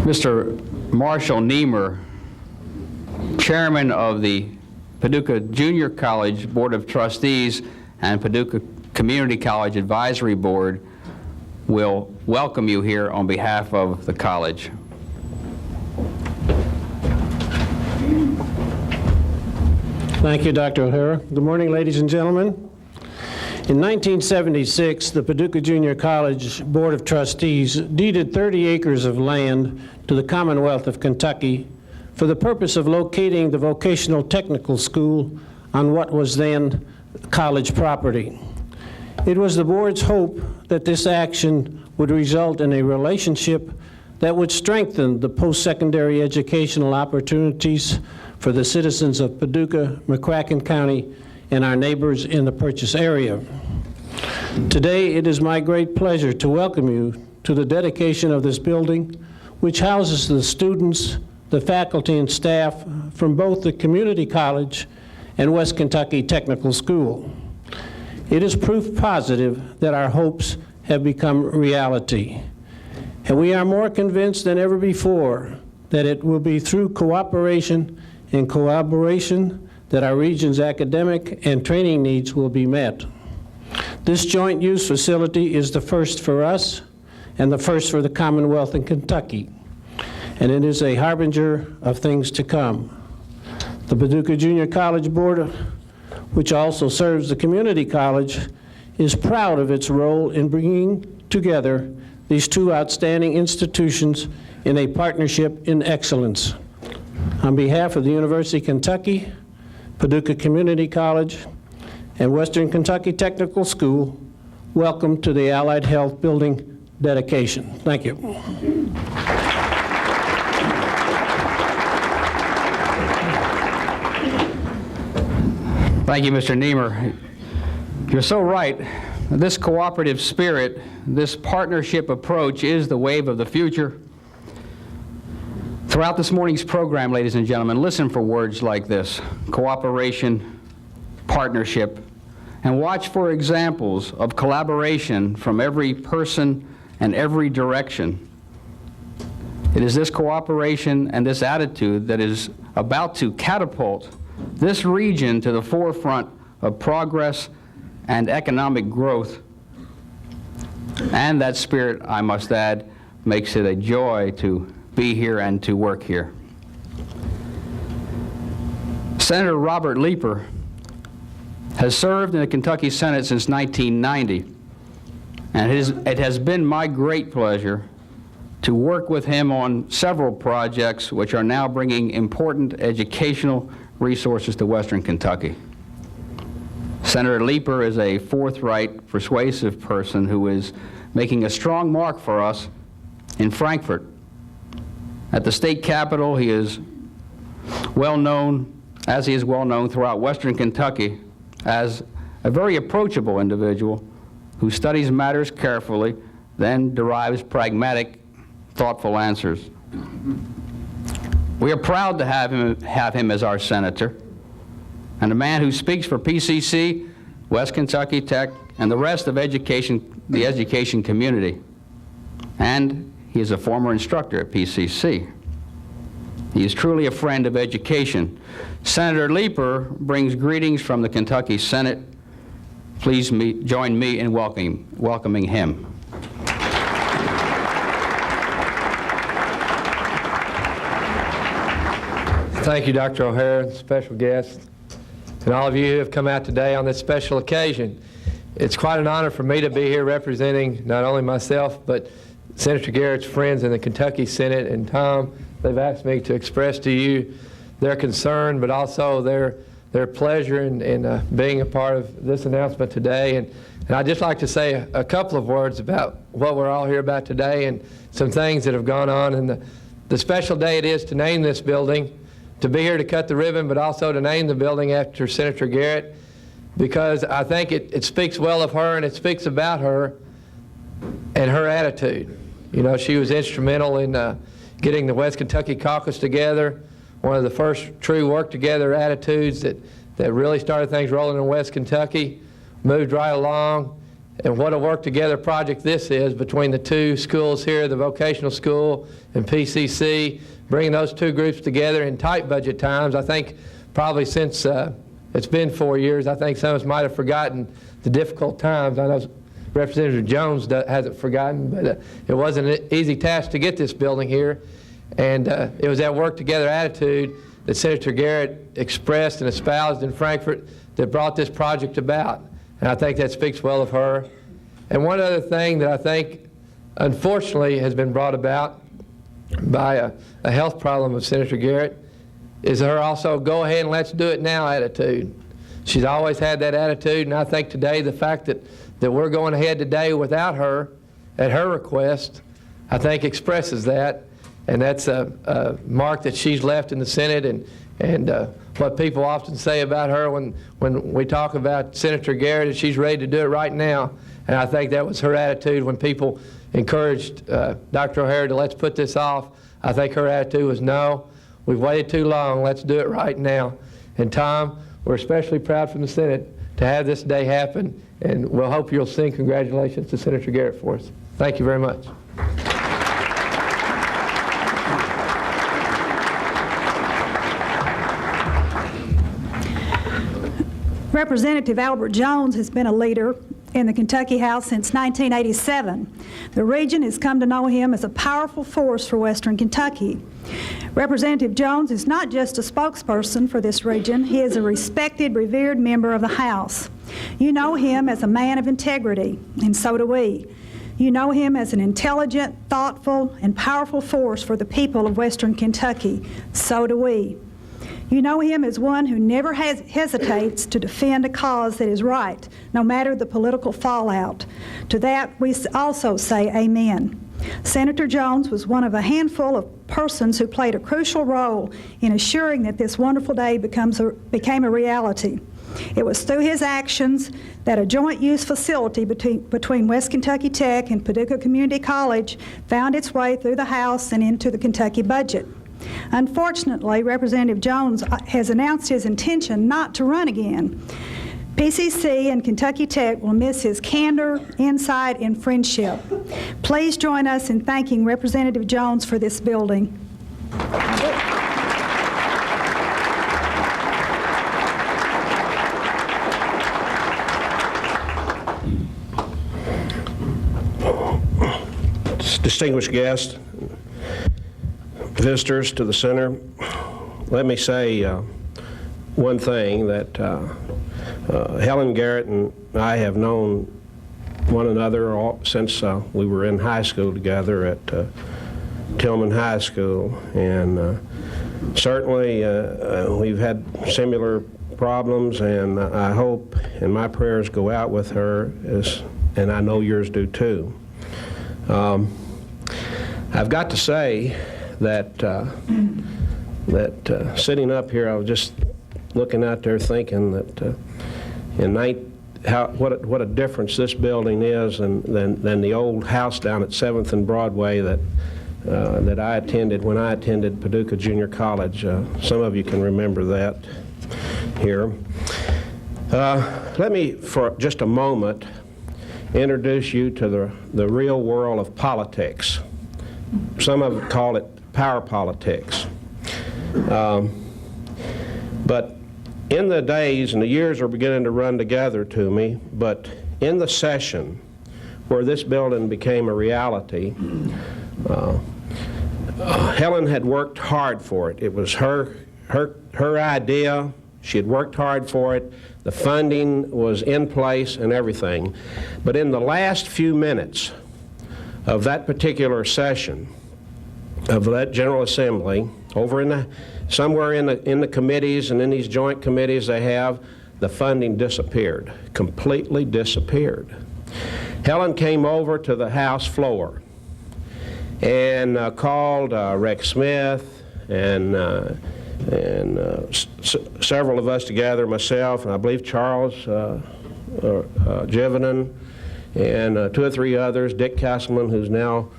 Mr. Marshall Niemer, Chairman of the Paducah Junior College Board of Trustees and Paducah Community College Advisory Board, will welcome you here on behalf of the college. Thank you, Dr. O'Hara. Good morning, ladies and gentlemen. In 1976, the Paducah Junior College Board of Trustees deeded 30 acres of land to the Commonwealth of Kentucky for the purpose of locating the vocational technical school on what was then college property. It was the board's hope that this action would result in a relationship that would strengthen the post-secondary educational opportunities for the citizens of Paducah, McCracken County, and our neighbors in the Purchase area. Today, it is my great pleasure to welcome you to the dedication of this building, which houses the students, the faculty, and staff from both the Community College and West Kentucky Technical School. It is proof positive that our hopes have become reality, and we are more convinced than ever before that it will be through cooperation and collaboration that our region's academic and training needs will be met. This joint use facility is the first for us and the first for the Commonwealth in Kentucky, and it is a harbinger of things to come. The Paducah Junior College Board, which also serves the community college, is proud of its role in bringing together these two outstanding institutions in a partnership in excellence. On behalf of the University of Kentucky, Paducah Community College, and Western Kentucky Technical School, welcome to the Allied Health Building dedication. Thank you. Thank you, Mr. Niemer. You're so right. This cooperative spirit, this partnership approach is the wave of the future. Throughout this morning's program, ladies and gentlemen, listen for words like this: cooperation, partnership, and watch for examples of collaboration from every person and every direction. It is this cooperation and this attitude that is about to catapult this region to the forefront of progress and economic growth. And that spirit, I must add, makes it a joy to be here and to work here. Senator Robert Leeper has served in the Kentucky Senate since 1990, and it has been my great pleasure to work with him on several projects which are now bringing important educational resources to Western Kentucky. Senator Leeper is a forthright, persuasive person who is making a strong mark for us in Frankfort. At the state capitol, he is well known, as he is well known throughout Western Kentucky, as a very approachable individual who studies matters carefully, then derives pragmatic, thoughtful answers. We are proud to have him as our senator, and a man who speaks for PCC, West Kentucky Tech, and the rest of the education community. And he is a former instructor at PCC. He is truly a friend of education. Senator Leeper brings greetings from the Kentucky Senate. Please join me in welcoming him. Thank you, Dr. O'Hara, special guest, and all of you who have come out today on this special occasion. It's quite an honor for me to be here representing not only myself, but Senator Garrett's friends in the Kentucky Senate. And Tom, they've asked me to express to you their concern, but also their pleasure in being a part of this announcement today. And I'd just like to say a couple of words about what we're all here about today and some things that have gone on, and the special day it is to name this building, to be here to cut the ribbon, but also to name the building after Senator Garrett, because I think it speaks well of her, and it speaks about her and her attitude. You know, she was instrumental in getting the West Kentucky Caucus together, one of the first true work-together attitudes that really started things rolling in West Kentucky, moved right along, and what a work-together project this is between the two schools here, the vocational school and PCC, bringing those two groups together in tight budget times. I think probably since it's been 4 years, I think some of us might have forgotten the difficult times. I know Representative Jones hasn't forgotten, but it wasn't an easy task to get this building here. And it was that work-together attitude that Senator Garrett expressed and espoused in Frankfort that brought this project about. And I think that speaks well of her. And one other thing that I think, unfortunately, has been brought about by a health problem of Senator Garrett is her also go ahead and let's do it now attitude. She's always had that attitude, and I think today the fact that we're going ahead today without her, at her request, I think expresses that. And that's a mark that she's left in the Senate, and what people often say about her when we talk about Senator Garrett is she's ready to do it right now. And I think that was her attitude when people encouraged Dr. O'Hara to let's put this off. I think her attitude was no, we've waited too long, let's do it right now. And Tom, we're especially proud from the Senate to have this day happen, and we'll hope you'll sing congratulations to Senator Garrett for us. Thank you very much. Representative Albert Jones has been a leader in the Kentucky House since 1987. The region has come to know him as a powerful force for Western Kentucky. Representative Jones is not just a spokesperson for this region, he is a respected, revered member of the House. You know him as a man of integrity, and so do we. You know him as an intelligent, thoughtful, and powerful force for the people of Western Kentucky, so do we. You know him as one who never hesitates to defend a cause that is right, no matter the political fallout. To that, we also say amen. Senator Jones was one of a handful of persons who played a crucial role in assuring that this wonderful day became a reality. It was through his actions that a joint use facility between West Kentucky Tech and Paducah Community College found its way through the House and into the Kentucky budget. Unfortunately, Representative Jones has announced his intention not to run again. PCC and Kentucky Tech will miss his candor, insight, and friendship. Please join us in thanking Representative Jones for this building. Distinguished guests, visitors to the center, let me say one thing, that Helen Garrett and I have known one another since we were in high school together at Tillman High School, and certainly we've had similar problems, and I hope and my prayers go out with her, and I know yours do too. I've got to say that sitting up here, I was just looking out there thinking that what a difference this building is than the old house down at 7th and Broadway that I attended when I attended Paducah Junior College. Some of you can remember that here. Let me, for just a moment, introduce you to the real world of politics. Some of it call it power politics. But in the days, and the years are beginning to run together to me, but in the session where this building became a reality, Helen had worked hard for it. It was her idea. She had worked hard for it. The funding was in place and everything. But in the last few minutes of that particular session of that General Assembly, over somewhere in the committees and in these joint committees they have, the funding disappeared, completely disappeared. Helen came over to the House floor and called Rex Smith and several of us together, myself and I believe Charles Jivenin and 2 or 3 others, Dick Castleman, who's now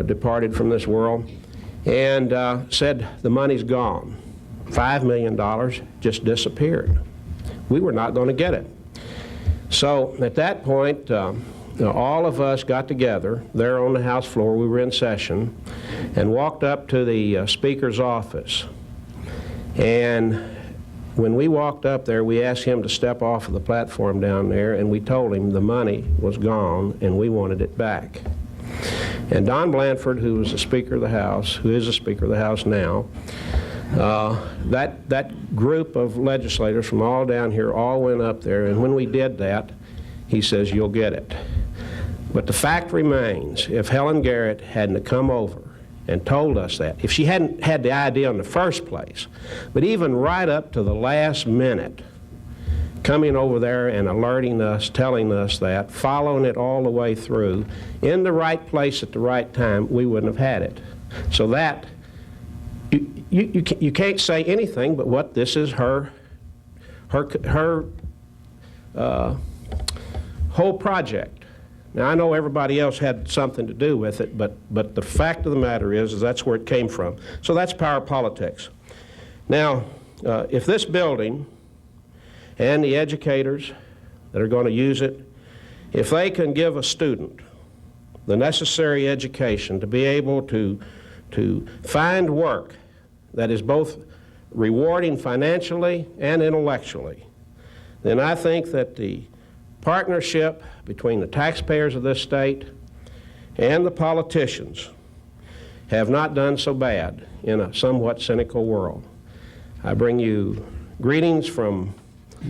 departed from this world, and said the money's gone. $5 million just disappeared. We were not going to get it. So at that point, all of us got together there on the House floor. We were in session and walked up to the Speaker's office. And when we walked up there, we asked him to step off of the platform down there, and we told him the money was gone and we wanted it back. And Don Blanford, who was the Speaker of the House, who is the Speaker of the House now, that group of legislators from all down here all went up there, and when we did that, he says, "You'll get it." But the fact remains, if Helen Garrett hadn't come over and told us that, if she hadn't had the idea in the first place, but even right up to the last minute, coming over there and alerting us, telling us that, following it all the way through, in the right place at the right time, we wouldn't have had it. So that, you can't say anything but what this is her whole project. Now, I know everybody else had something to do with it, but the fact of the matter is that's where it came from. So that's power politics. Now, if this building and the educators that are going to use it, if they can give a student the necessary education to be able to find work that is both rewarding financially and intellectually, then I think that the partnership between the taxpayers of this state and the politicians have not done so bad in a somewhat cynical world. I bring you greetings from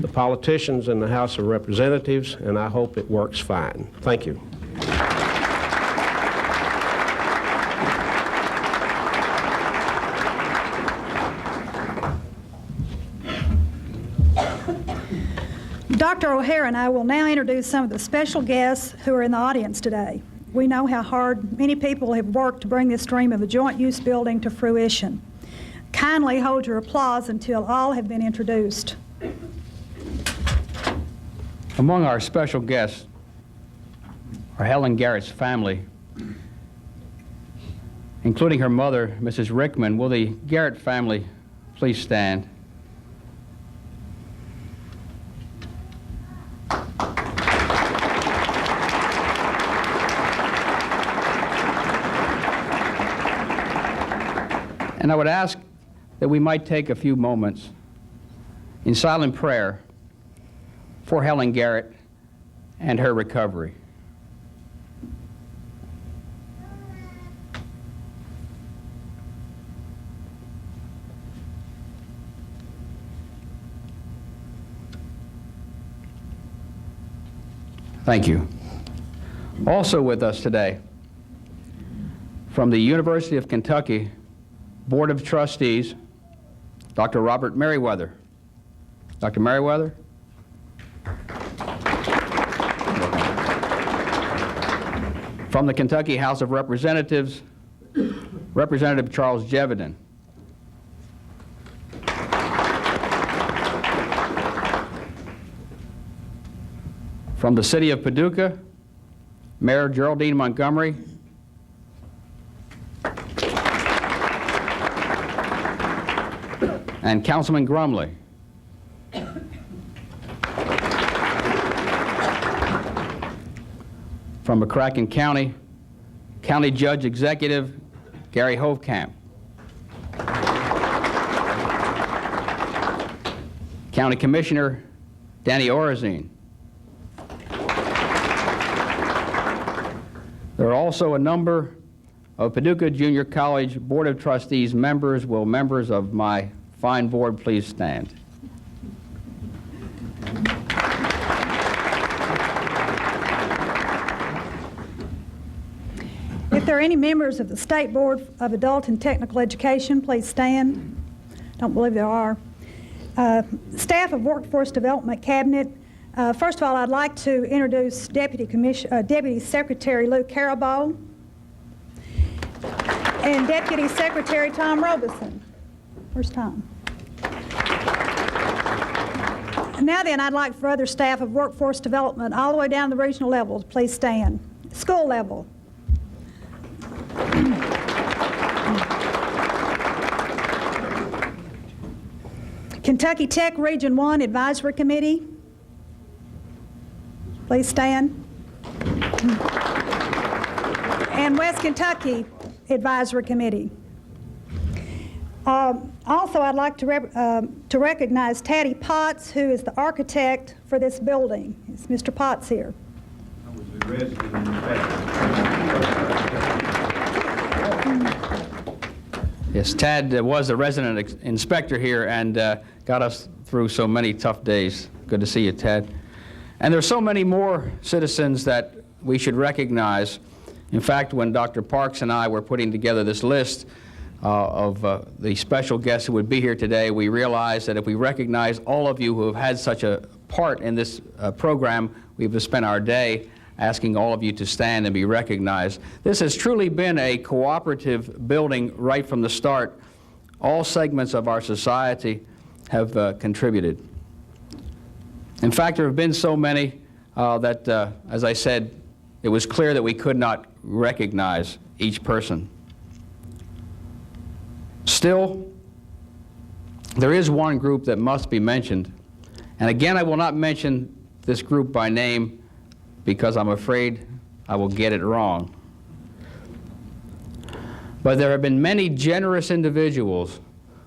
the politicians in the House of Representatives, and I hope it works fine. Thank you. Dr. O'Hara and I will now introduce some of the special guests who are in the audience today. We know how hard many people have worked to bring this dream of a joint-use building to fruition. Kindly hold your applause until all have been introduced. Among our special guests are Helen Garrett's family, including her mother, Mrs. Rickman. Will the Garrett family please stand? And I would ask that we might take a few moments in silent prayer for Helen Garrett and her recovery. Thank you. Also with us today, from the University of Kentucky Board of Trustees, Dr. Robert Merriweather. Dr. Merriweather? From the Kentucky House of Representatives, Representative Charles Jeviden. From the City of Paducah, Mayor Geraldine Montgomery. And Councilman Grumley. From McCracken County, County Judge Executive Gary Hovkamp. County Commissioner Danny Orazine. There are also a number of Paducah Junior College Board of Trustees members. Will members of my fine board please stand? If there are any members of the State Board of Adult and Technical Education, please stand. Don't believe there are. Staff of Workforce Development Cabinet. First of all, I'd like to introduce Deputy Secretary Lou Carabow and Deputy Secretary Tom Robeson. Where's Tom? Now then, I'd like for other staff of Workforce Development all the way down the regional level to please stand. School level. Kentucky Tech Region 1 Advisory Committee. Please stand. And West Kentucky Advisory Committee. Also, I'd like to recognize Taddy Potts, who is the architect for this building. Is Mr. Potts here? I was a resident inspector. Yes, Tad was the resident inspector here and got us through so many tough days. Good to see you, Tad. And there's so many more citizens that we should recognize. In fact, when Dr. Parks and I were putting together this list of the special guests who would be here today, we realized that if we recognize all of you who have had such a part in this program, we've spent our day asking all of you to stand and be recognized. This has truly been a cooperative building right from the start. All segments of our society have contributed. In fact, there have been so many that, as I said, it was clear that we could not recognize each person. Still, there is one group that must be mentioned. And again, I will not mention this group by name because I'm afraid I will get it wrong. But there have been many generous individuals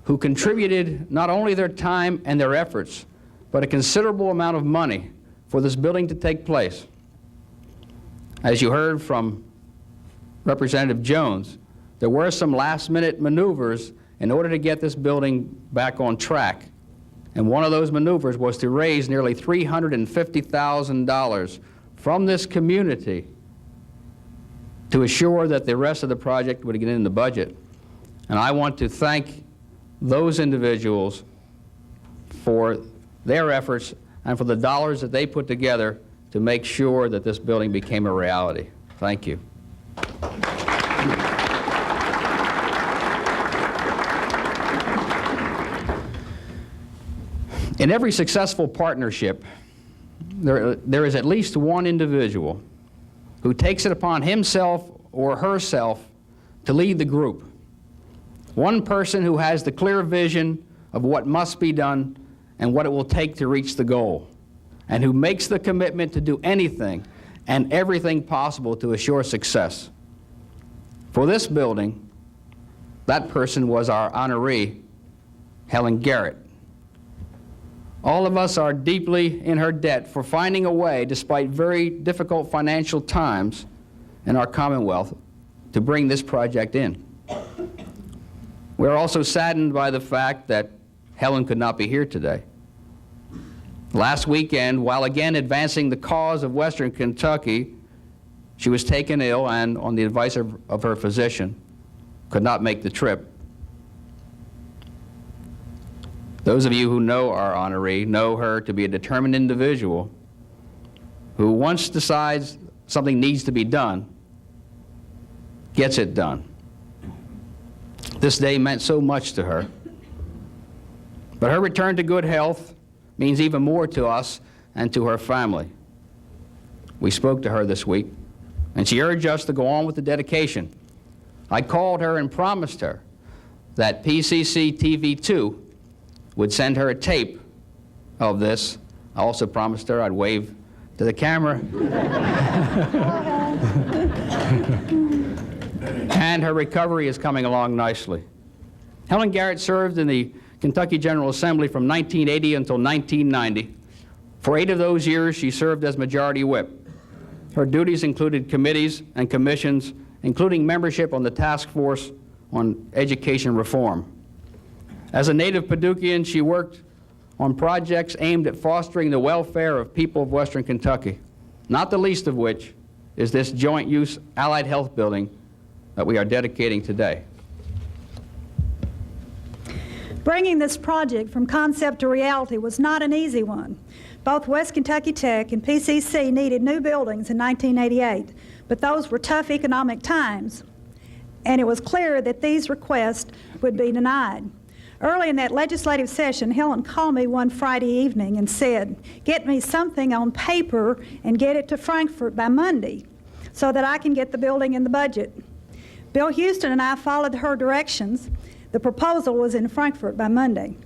who contributed not only their time and their efforts, but a considerable amount of money for this building to take place. As you heard from Representative Jones, there were some last-minute maneuvers in order to get this building back on track. And one of those maneuvers was to raise nearly $350,000 from this community to assure that the rest of the project would get in the budget. And I want to thank those individuals for their efforts and for the dollars that they put together to make sure that this building became a reality. Thank you. In every successful partnership, there is at least one individual who takes it upon himself or herself to lead the group. One person who has the clear vision of what must be done and what it will take to reach the goal, and who makes the commitment to do anything and everything possible to assure success. For this building, that person was our honoree, Helen Garrett. All of us are deeply in her debt for finding a way, despite very difficult financial times in our Commonwealth, to bring this project in. We're also saddened by the fact that Helen could not be here today. Last weekend, while again advancing the cause of Western Kentucky, she was taken ill and, on the advice of her physician, could not make the trip. Those of you who know our honoree know her to be a determined individual who, once decides something needs to be done, gets it done. This day meant so much to her. But her return to good health means even more to us and to her family. We spoke to her this week, and she urged us to go on with the dedication. I called her and promised her that PCC TV2 would send her a tape of this. I also promised her I'd wave to the camera. And her recovery is coming along nicely. Helen Garrett served in the Kentucky General Assembly from 1980 until 1990. For 8 of those years, she served as Majority Whip. Her duties included committees and commissions, including membership on the Task Force on Education Reform. As a native Paducahian, she worked on projects aimed at fostering the welfare of people of Western Kentucky, not the least of which is this joint-use allied health building that we are dedicating today. Bringing this project from concept to reality was not an easy one. Both West Kentucky Tech and PCC needed new buildings in 1988, but those were tough economic times, and it was clear that these requests would be denied. Early in that legislative session, Helen called me one Friday evening and said, "Get me something on paper and get it to Frankfort by Monday so that I can get the building in the budget." Bill Houston and I followed her directions. The proposal was in Frankfort by Monday.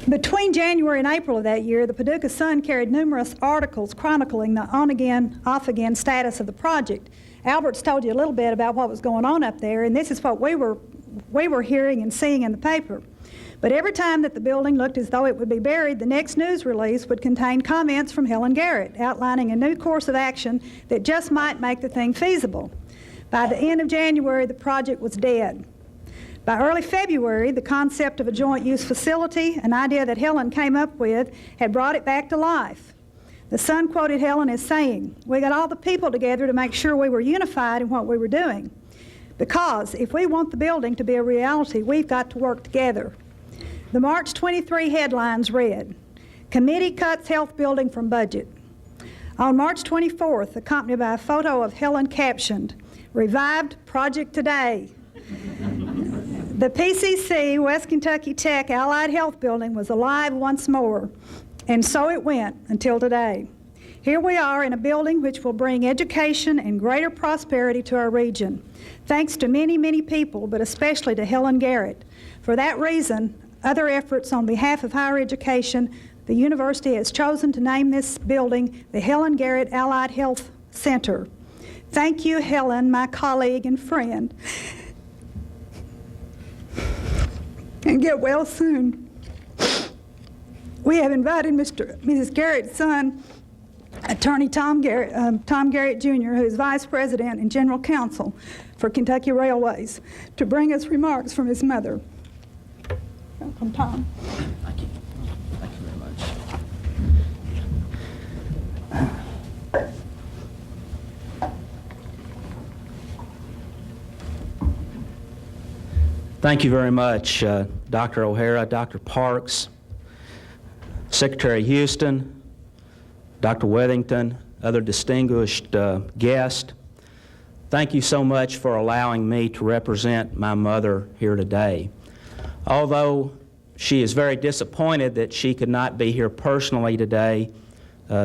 Between January and April of that year, the Paducah Sun carried numerous articles chronicling the on-again, off-again status of the project. Albert's told you a little bit about what was going on up there, and this is what we were hearing and seeing in the paper. But every time that the building looked as though it would be buried, the next news release would contain comments from Helen Garrett outlining a new course of action that just might make the thing feasible. By the end of January, the project was dead. By early February, the concept of a joint-use facility, an idea that Helen came up with, had brought it back to life. The Sun quoted Helen as saying, "We got all the people together to make sure we were unified in what we were doing. Because if we want the building to be a reality, we've got to work together." The March 23 headlines read, "Committee cuts health building from budget." On March 24th, accompanied by a photo of Helen captioned, "Revived Project Today." The PCC, West Kentucky Tech Allied Health Building, was alive once more, and so it went until today. Here we are in a building which will bring education and greater prosperity to our region, thanks to many, many people, but especially to Helen Garrett. For that reason, other efforts on behalf of higher education, the university has chosen to name this building the Helen Garrett Allied Health Center. Thank you, Helen, my colleague and friend. And get well soon. We have invited Mrs. Garrett's son, Attorney Tom Garrett Jr., who is Vice President and General Counsel for Kentucky Railways, to bring us remarks from his mother. Welcome, Tom. Thank you. Thank you very much. Thank you very much, Dr. O'Hara, Dr. Parks, Secretary Houston, Dr. Wethington, other distinguished guests. Thank you so much for allowing me to represent my mother here today. Although she is very disappointed that she could not be here personally today,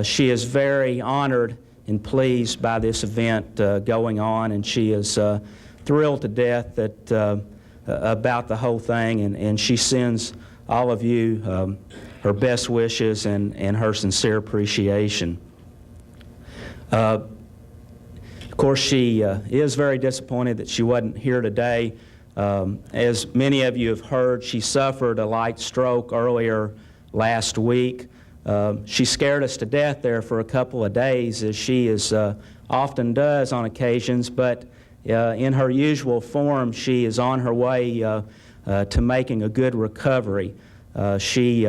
she is very honored and pleased by this event going on, and she is thrilled to death about the whole thing, and she sends all of you her best wishes and her sincere appreciation. Of course, she is very disappointed that she wasn't here today. As many of you have heard, she suffered a light stroke earlier last week. She scared us to death there for a couple of days, as she often does on occasions, but in her usual form, she is on her way to making a good recovery. She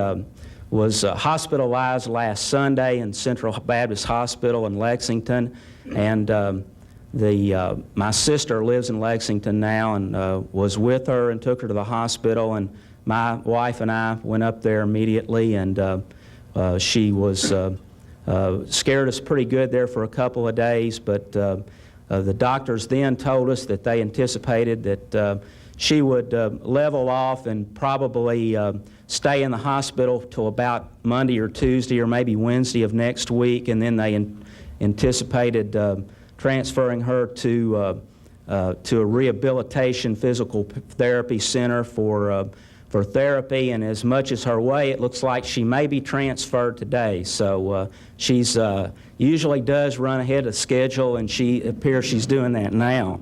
was hospitalized last Sunday in Central Baptist Hospital in Lexington, and my sister lives in Lexington now and was with her and took her to the hospital, and my wife and I went up there immediately, and she was scared us pretty good there for a couple of days, but the doctors then told us that they anticipated that she would level off and probably stay in the hospital till about Monday or Tuesday or maybe Wednesday of next week, and then they anticipated transferring her to a rehabilitation physical therapy center for therapy, and as much as her way, it looks like she may be transferred today. So she's usually does run ahead of schedule, and she appears she's doing that now.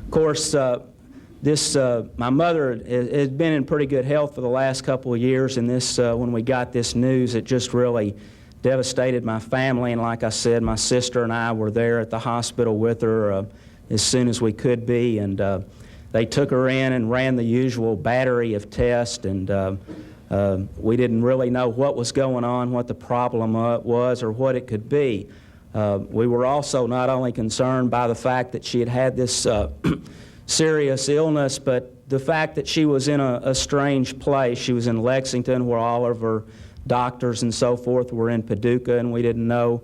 Of course, my mother has been in pretty good health for the last couple of years, and when we got this news, it just really devastated my family, and like I said, my sister and I were there at the hospital with her as soon as we could be, and they took her in and ran the usual battery of tests, and we didn't really know what was going on, what the problem was, or what it could be. We were also not only concerned by the fact that she had had this serious illness, but the fact that she was in a strange place. She was in Lexington, where all of her doctors and so forth were in Paducah, and we didn't know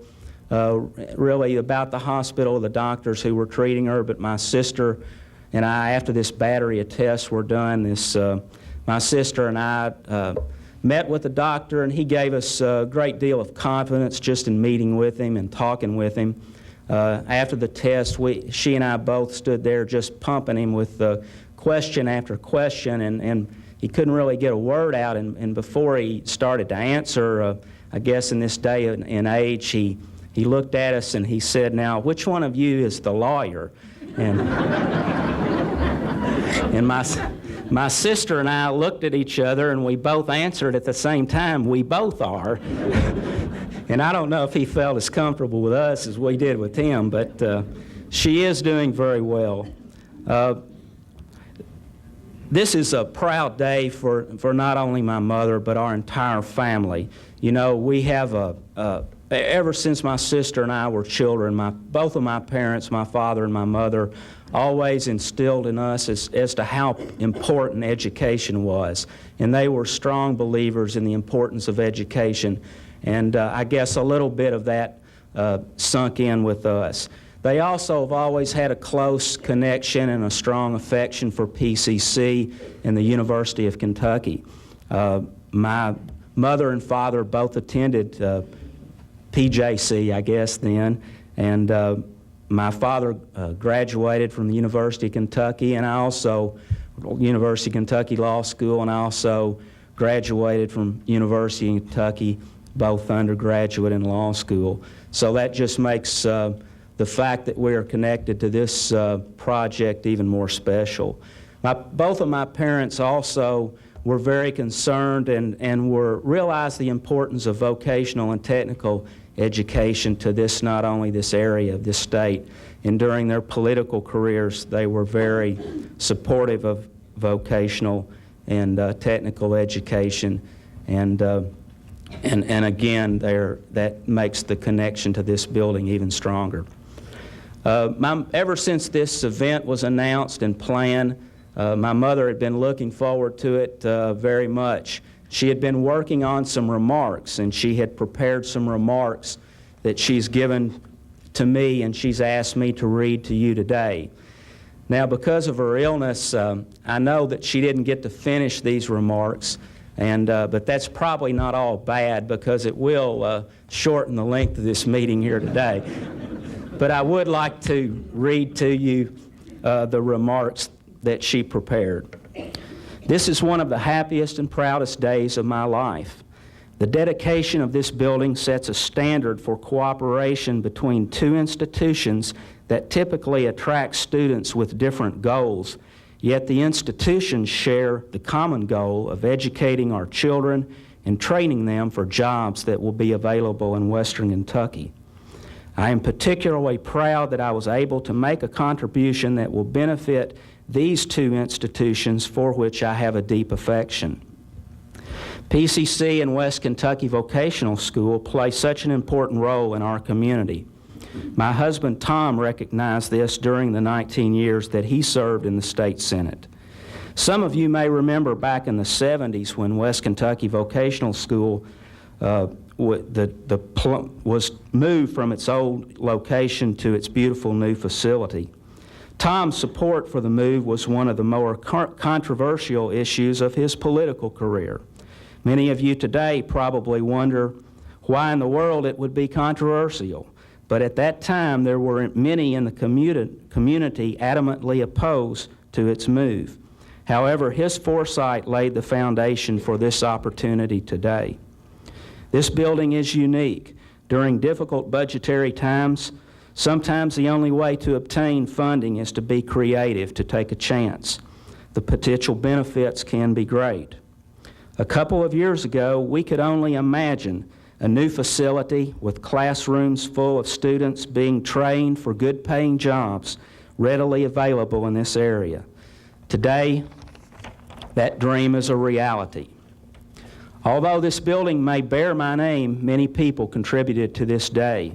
really about the hospital, the doctors who were treating her, but my sister and I, after this battery of tests were done, my sister and I met with the doctor, and he gave us a great deal of confidence just in meeting with him and talking with him. After the test, she and I both stood there just pumping him with question after question, and he couldn't really get a word out, and before he started to answer, I guess in this day and age, he looked at us and he said, "Now, which one of you is the lawyer?" And my sister and I looked at each other, and we both answered at the same time, "We both are." And I don't know if he felt as comfortable with us as we did with him, but she is doing very well. This is a proud day for not only my mother, but our entire family. You know, we have ever since my sister and I were children, both of my parents, my father and my mother, always instilled in us as to how important education was. And they were strong believers in the importance of education. And I guess a little bit of that sunk in with us. They also have always had a close connection and a strong affection for PCC and the University of Kentucky. My mother and father both attended PJC, I guess, then, and my father graduated from the University of Kentucky, and I also, University of Kentucky Law School, and I also graduated from University of Kentucky, both undergraduate and law school. So that just makes the fact that we are connected to this project even more special. Both of my parents also were very concerned and realized the importance of vocational and technical education to not only this area of this state. And during their political careers, they were very supportive of vocational and technical education. And again, that makes the connection to this building even stronger. Ever since this event was announced and planned, my mother had been looking forward to it very much. She had been working on some remarks, and she had prepared some remarks that she's given to me, and she's asked me to read to you today. Now, because of her illness, I know that she didn't get to finish these remarks, but that's probably not all bad, because it will shorten the length of this meeting here today. But I would like to read to you the remarks that she prepared. This is one of the happiest and proudest days of my life. The dedication of this building sets a standard for cooperation between two institutions that typically attract students with different goals, yet the institutions share the common goal of educating our children and training them for jobs that will be available in Western Kentucky. I am particularly proud that I was able to make a contribution that will benefit these two institutions for which I have a deep affection. PCC and West Kentucky Vocational School play such an important role in our community. My husband Tom recognized this during the 19 years that he served in the state senate. Some of you may remember back in the 70s when West Kentucky Vocational School was moved from its old location to its beautiful new facility. Tom's support for the move was one of the more controversial issues of his political career. Many of you today probably wonder why in the world it would be controversial, but at that time there were many in the community adamantly opposed to its move. However, his foresight laid the foundation for this opportunity today. This building is unique. During difficult budgetary times, sometimes the only way to obtain funding is to be creative, to take a chance. The potential benefits can be great. A couple of years ago, we could only imagine a new facility with classrooms full of students being trained for good-paying jobs readily available in this area. Today, that dream is a reality. Although this building may bear my name, many people contributed to this day.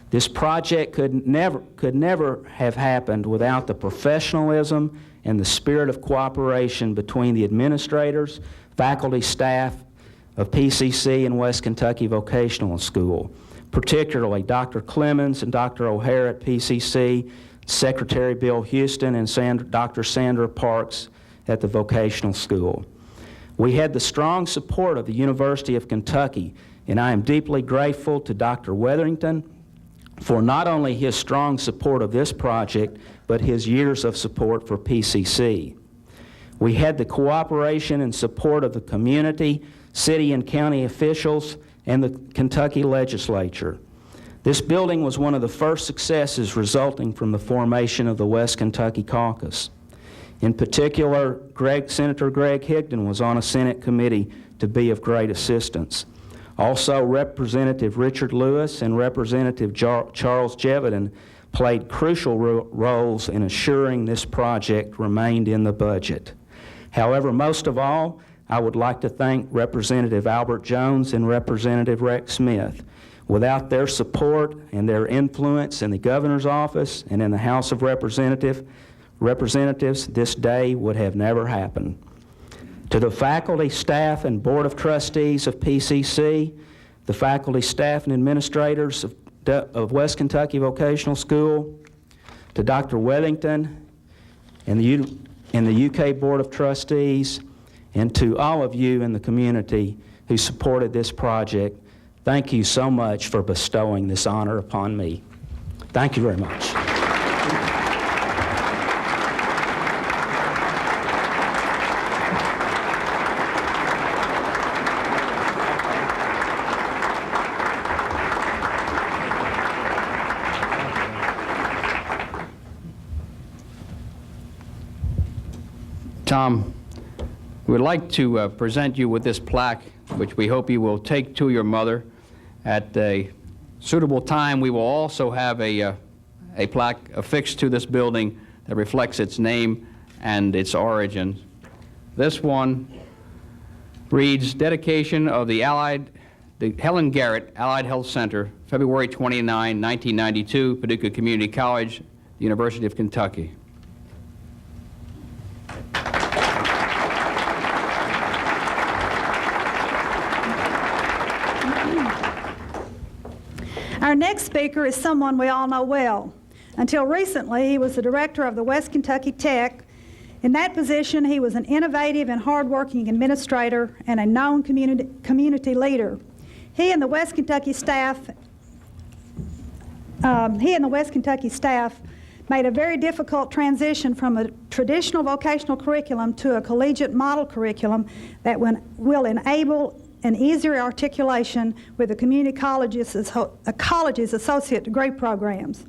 This project could never have happened without the professionalism and the spirit of cooperation between the administrators, faculty, staff of PCC and West Kentucky Vocational School, particularly Dr. Clemens and Dr. O'Hare at PCC, Secretary Bill Houston, and Dr. Sandra Parks at the Vocational School. We had the strong support of the University of Kentucky, and I am deeply grateful to Dr. Wetherington for not only his strong support of this project, but his years of support for PCC. We had the cooperation and support of the community, city and county officials, and the Kentucky legislature. This building was one of the first successes resulting from the formation of the West Kentucky Caucus. In particular, Senator Greg Higdon was on a Senate committee to be of great assistance. Also, Representative Richard Lewis and Representative Charles Jevedon played crucial roles in assuring this project remained in the budget. However, most of all, I would like to thank Representative Albert Jones and Representative Rex Smith. Without their support and their influence in the governor's office and in the House of Representatives, this day would have never happened. To the faculty, staff, and Board of Trustees of PCC, the faculty, staff, and administrators of West Kentucky Vocational School, to Dr. Wethington and the UK Board of Trustees, and to all of you in the community who supported this project, thank you so much for bestowing this honor upon me. Thank you very much. Tom, we'd like to present you with this plaque, which we hope you will take to your mother. At a suitable time, we will also have a plaque affixed to this building that reflects its name and its origin. This one reads, Dedication of the Helen Garrett Allied Health Center, February 29, 1992, Paducah Community College, University of Kentucky. Our next speaker is someone we all know well. Until recently, he was the director of the West Kentucky Tech. In that position, he was an innovative and hardworking administrator and a known community leader. He and the West Kentucky staff made a very difficult transition from a traditional vocational curriculum to a collegiate model curriculum that will enable an easier articulation with the community college's associate degree programs.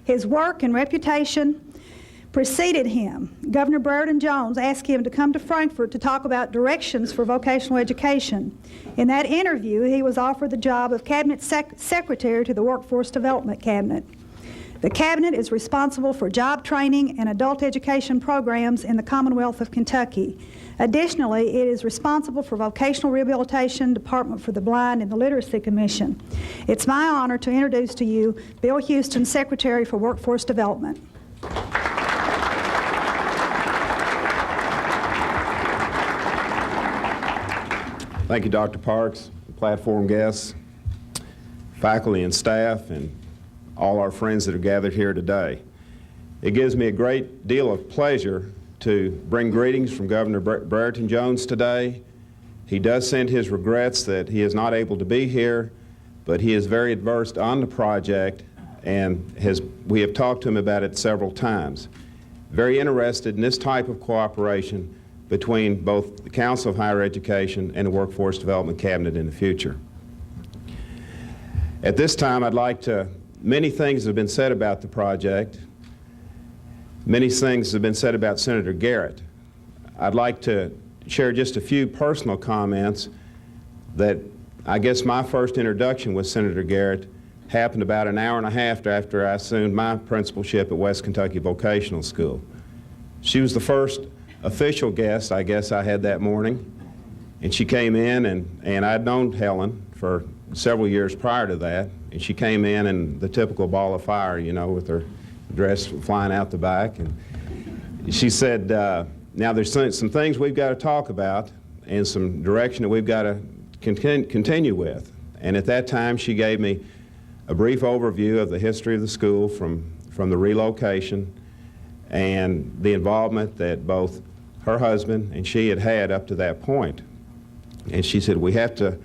His work and reputation preceded him. Governor Brereton Jones asked him to come to Frankfort to talk about directions for vocational education. In that interview, he was offered the job of Cabinet Secretary to the Workforce Development Cabinet. The Cabinet is responsible for job training and adult education programs in the Commonwealth of Kentucky. Additionally, it is responsible for vocational rehabilitation, Department for the Blind, and the Literacy Commission. It's my honor to introduce to you Bill Houston, Secretary for Workforce Development. Thank you, Dr. Parks, platform guests, faculty and staff, and all our friends that are gathered here today. It gives me a great deal of pleasure to bring greetings from Governor Brereton Jones today. He does send his regrets that he is not able to be here, but he is very adverse on the project, and we have talked to him about it several times. Very interested in this type of cooperation between both the Council of Higher Education and the Workforce Development Cabinet in the future. At this time, many things have been said about the project. Many things have been said about Senator Garrett. I'd like to share just a few personal comments that I guess my first introduction with Senator Garrett happened about an hour and a half after I assumed my principalship at West Kentucky Vocational School. She was the first official guest I guess I had that morning, and she came in, and I'd known Helen for several years prior to that, and she came in the typical ball of fire, you know, with her dress flying out the back, and she said, now there's some things we've got to talk about and some direction that we've got to continue with. And at that time, she gave me a brief overview of the history of the school from the relocation and the involvement that both her husband and she had up to that point. And she said, we have to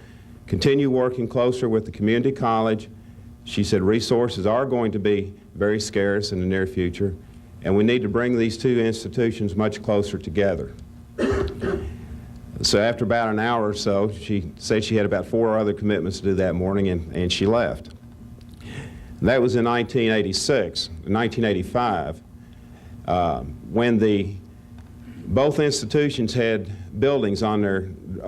continue working closer with the community college. She said resources are going to be very scarce in the near future, and we need to bring these two institutions much closer together. So after about an hour or so, she said she had about 4 other commitments to do that morning, and she left. That was in 1986. In 1985, when both institutions had buildings on their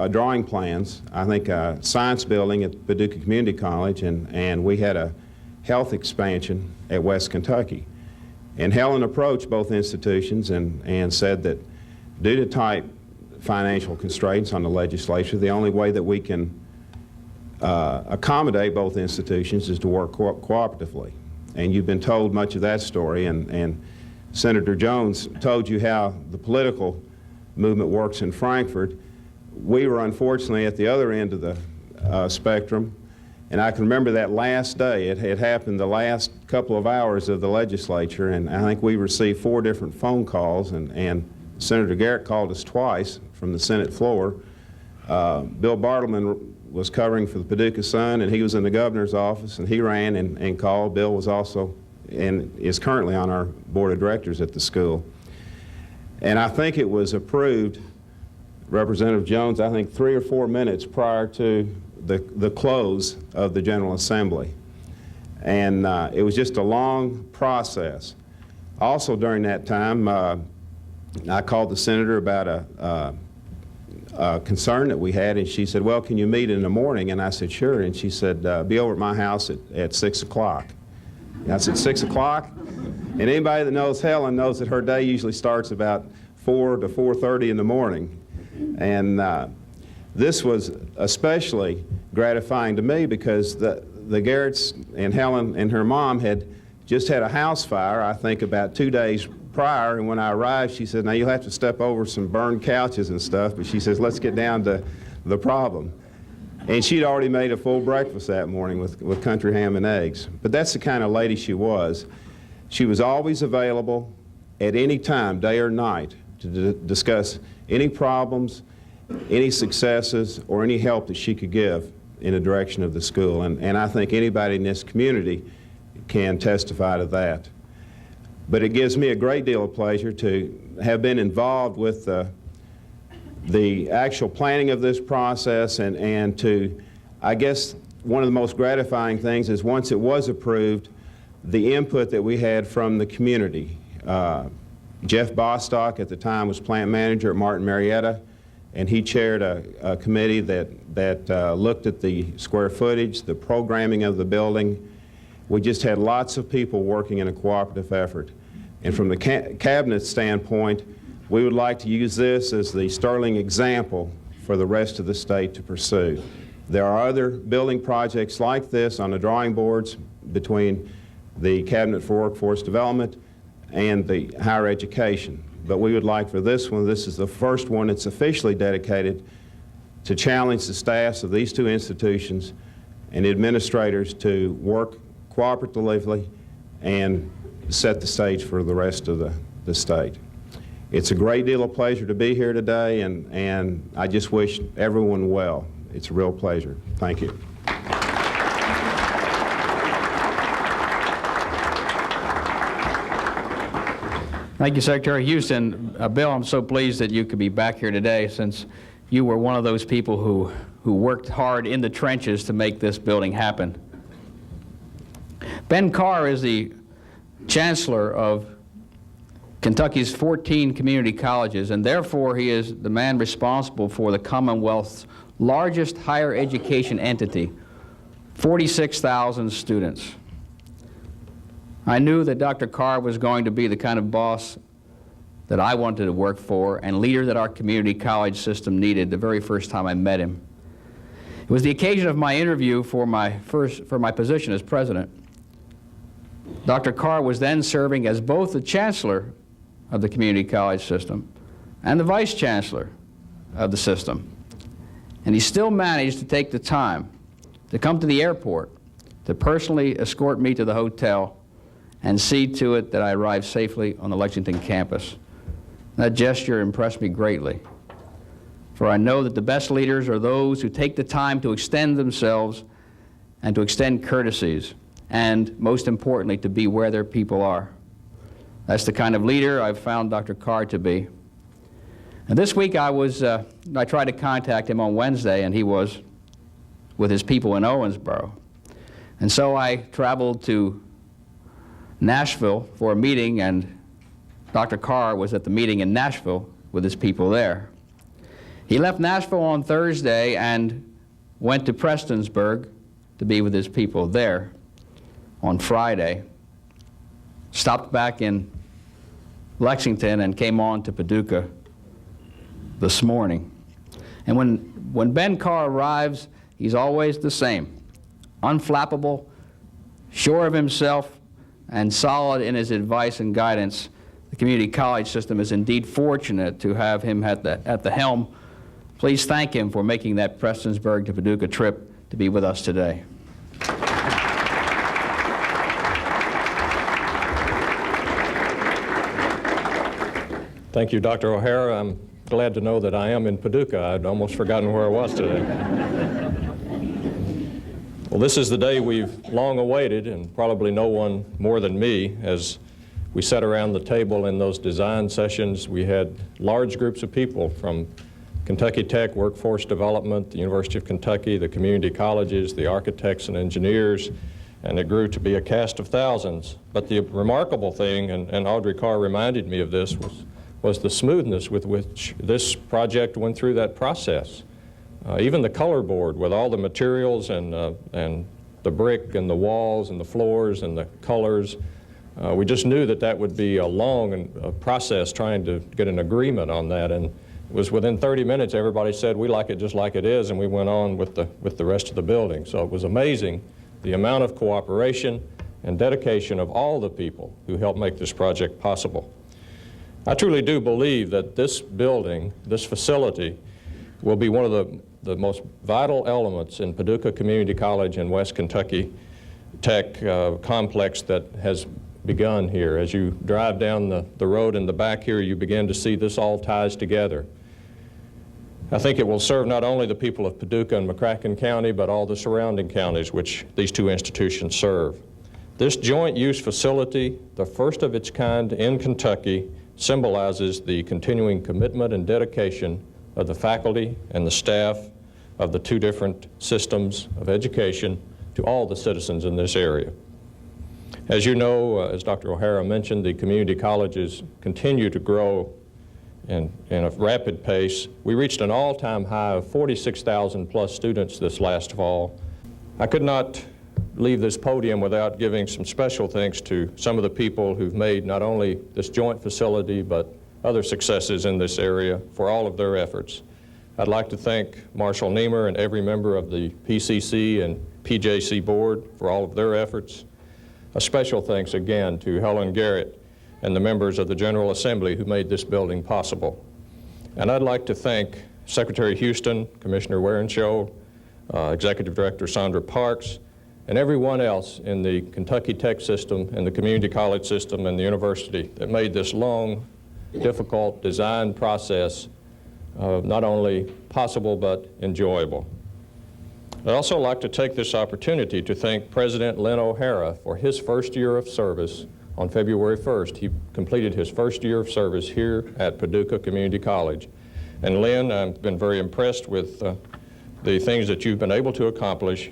drawing plans, I think a science building at Paducah Community College, and we had a health expansion at West Kentucky. And Helen approached both institutions and said that due to tight financial constraints on the legislature, the only way that we can accommodate both institutions is to work cooperatively. And you've been told much of that story, and Senator Jones told you how the political movement works in Frankfort. We were unfortunately at the other end of the spectrum, and I can remember that last day. It had happened the last couple of hours of the legislature, and I think we received 4 different phone calls, and Senator Garrett called us twice from the Senate floor. Bill Bartleman was covering for the Paducah Sun, and he was in the governor's office, and he ran and called. Bill was also and is currently on our board of directors at the school. And I think it was approved, Representative Jones, I think 3 or 4 minutes prior to the close of the General Assembly. And it was just a long process. Also during that time, I called the senator about a concern that we had, and she said, well, can you meet in the morning? And I said, sure. And she said, be over at my house at 6 o'clock. And I said, 6 o'clock? And anybody that knows Helen knows that her day usually starts about 4 to 4:30 in the morning. And this was especially gratifying to me because the Garretts and Helen and her mom had just had a house fire, I think about 2 days prior, and when I arrived, she said, now you'll have to step over some burned couches and stuff, but she says, let's get down to the problem. And she'd already made a full breakfast that morning with country ham and eggs. But that's the kind of lady she was. She was always available at any time, day or night, to discuss any problems, any successes, or any help that she could give in the direction of the school. And I think anybody in this community can testify to that. But it gives me a great deal of pleasure to have been involved with the actual planning of this process, and to, I guess, one of the most gratifying things is once it was approved, the input that we had from the community. Jeff Bostock at the time was plant manager at Martin Marietta, and he chaired a committee that looked at the square footage, the programming of the building. We just had lots of people working in a cooperative effort. And from the cabinet standpoint, we would like to use this as the sterling example for the rest of the state to pursue. There are other building projects like this on the drawing boards between the Cabinet for Workforce Development and the higher education. But we would like for this one, this is the first one that's officially dedicated to challenge the staffs of these 2 institutions and administrators to work cooperatively and set the stage for the rest of the state. It's a great deal of pleasure to be here today, and I just wish everyone well. It's a real pleasure. Thank you. Thank you, Secretary Houston. Bill, I'm so pleased that you could be back here today, since you were one of those people who worked hard in the trenches to make this building happen. Ben Carr is the chancellor of Kentucky's 14 community colleges, and therefore he is the man responsible for the Commonwealth's largest higher education entity, 46,000 students. I knew that Dr. Carr was going to be the kind of boss that I wanted to work for and leader that our community college system needed the very first time I met him. It was the occasion of my interview for my position as president. Dr. Carr was then serving as both the chancellor of the community college system and the vice chancellor of the system. And he still managed to take the time to come to the airport to personally escort me to the hotel and see to it that I arrived safely on the Lexington campus. That gesture impressed me greatly, for I know that the best leaders are those who take the time to extend themselves and to extend courtesies, and most importantly, to be where their people are. That's the kind of leader I've found Dr. Carr to be. And this week I tried to contact him on Wednesday, and he was with his people in Owensboro. And so I traveled to Nashville for a meeting, and Dr. Carr was at the meeting in Nashville with his people there. He left Nashville on Thursday and went to Prestonsburg to be with his people there on Friday. Stopped back in Lexington and came on to Paducah this morning. And when Ben Carr arrives, he's always the same. Unflappable, sure of himself, and solid in his advice and guidance. The community college system is indeed fortunate to have him at the helm. Please thank him for making that Prestonsburg to Paducah trip to be with us today. Thank you, Dr. O'Hara. I'm glad to know that I am in Paducah. I'd almost forgotten where I was today. Well, this is the day we've long awaited, and probably no one more than me. As we sat around the table in those design sessions, we had large groups of people from Kentucky Tech, Workforce Development, the University of Kentucky, the community colleges, the architects and engineers, and it grew to be a cast of thousands. But the remarkable thing, and Audrey Carr reminded me of this, was the smoothness with which this project went through that process. Even the color board with all the materials and the brick and the walls and the floors and the colors, we just knew that that would be a long process trying to get an agreement on that. And it was within 30 minutes everybody said, we like it just like it is, and we went on with the rest of the building. So it was amazing the amount of cooperation and dedication of all the people who helped make this project possible. I truly do believe that this building, this facility, will be one of the most vital elements in Paducah Community College and West Kentucky Tech complex that has begun here. As you drive down the road in the back here, you begin to see this all ties together. I think it will serve not only the people of Paducah and McCracken County, but all the surrounding counties which these two institutions serve. This joint use facility, the first of its kind in Kentucky, symbolizes the continuing commitment and dedication of the faculty and the staff of the two different systems of education to all the citizens in this area. As you know, as Dr. O'Hara mentioned, the community colleges continue to grow in a rapid pace. We reached an all-time high of 46,000 plus students this last fall. I could not leave this podium without giving some special thanks to some of the people who've made not only this joint facility but other successes in this area for all of their efforts. I'd like to thank Marshall Niemer and every member of the PCC and PJC board for all of their efforts. A special thanks again to Helen Garrett and the members of the General Assembly who made this building possible. And I'd like to thank Secretary Houston, Commissioner Warenshow, Executive Director Sandra Parks, and everyone else in the Kentucky Tech system and the community college system and the university that made this long, difficult design process not only possible but enjoyable. I'd also like to take this opportunity to thank President Lynn O'Hara for his first year of service on February 1st. He completed his first year of service here at Paducah Community College. And Lynn, I've been very impressed with the things that you've been able to accomplish,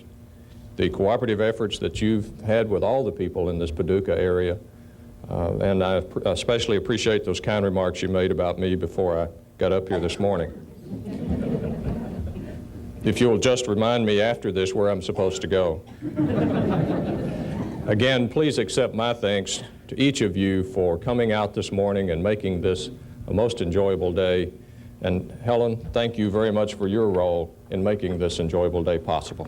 the cooperative efforts that you've had with all the people in this Paducah area. And I especially appreciate those kind remarks you made about me before I got up here this morning. If you'll just remind me after this where I'm supposed to go. Again, please accept my thanks to each of you for coming out this morning and making this a most enjoyable day. And Helen, thank you very much for your role in making this enjoyable day possible.